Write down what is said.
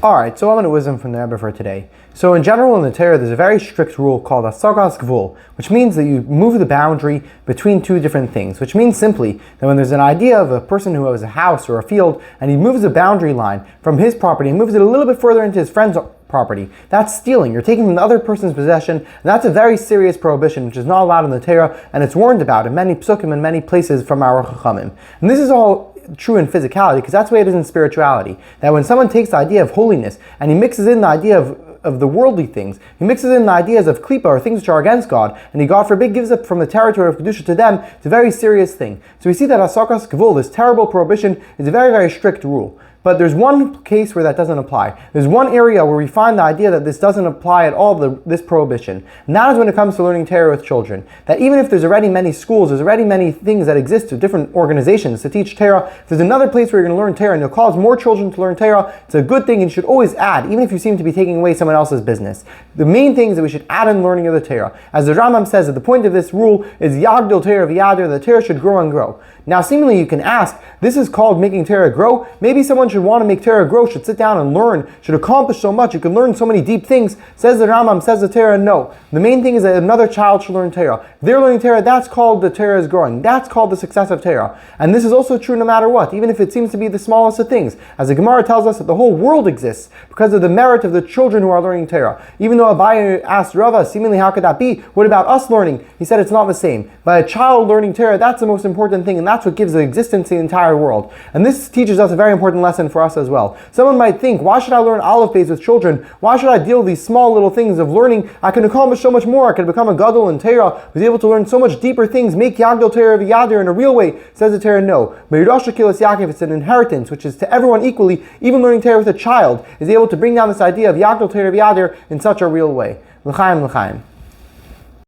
Alright, so I'm going to wisdom from the Rebbe for today. So in general in the Torah there's a very strict rule called Asagas Gvul, which means that you move the boundary between two different things, which means simply that when there's an idea of a person who has a house or a field and he moves the boundary line from his property and moves it a little bit further into his friend's property, that's stealing. You're taking from the other person's possession, and that's a very serious prohibition which is not allowed in the Torah, and it's warned about in many psukim and many places from our Chachamim. And this is all true in physicality, because that's the way it is in spirituality. That when someone takes the idea of holiness and he mixes in the idea of the worldly things, he mixes in the ideas of klipa or things which are against God, and he, God forbid, gives up from the territory of Kedusha to them, it's a very serious thing. So we see that Asakas Gvul, this terrible prohibition, is a very, very strict rule. But there's one case where that doesn't apply. There's one area where we find the idea that this doesn't apply at all, this prohibition. And that is when it comes to learning Torah with children. That even if there's already many schools, there's already many things that exist to different organizations to teach Torah, if there's another place where you're going to learn Torah and you'll cause more children to learn Torah, it's a good thing and you should always add, even if you seem to be taking away someone else's business. The main thing is that we should add in learning of the Torah. As the Rambam says, that the point of this rule is Yagdil Torah v'Yadir, the Torah should grow and grow. Now seemingly you can ask, this is called making Torah grow? Maybe someone should want to make Torah grow, should sit down and learn, should accomplish so much, you can learn so many deep things. Says the Rambam, says the Torah, no. The main thing is that another child should learn Torah. If they're learning Torah, that's called the Torah is growing. That's called the success of Torah. And this is also true no matter what, even if it seems to be the smallest of things. As the Gemara tells us that the whole world exists because of the merit of the children who are learning Torah. Even though Abaye asked Rava, seemingly how could that be? What about us learning? He said it's not the same. By a child learning Torah, that's the most important thing, and that's what gives the existence to the entire world. And this teaches us a very important lesson for us as well. Someone might think, why should I learn Aleph Beis with children? Why should I deal with these small little things of learning? I can accomplish so much more. I can become a gadol in Torah, who's able to learn so much deeper things, make Yagdil Torah v'Yadir in a real way. Says the Torah, no. Meirasha Kilas Yaakov, it's an inheritance, which is to everyone equally. Even learning Torah with a child is able to bring down this idea of Yagdil Torah v'Yadir in such a real way. L'chaim, l'chaim.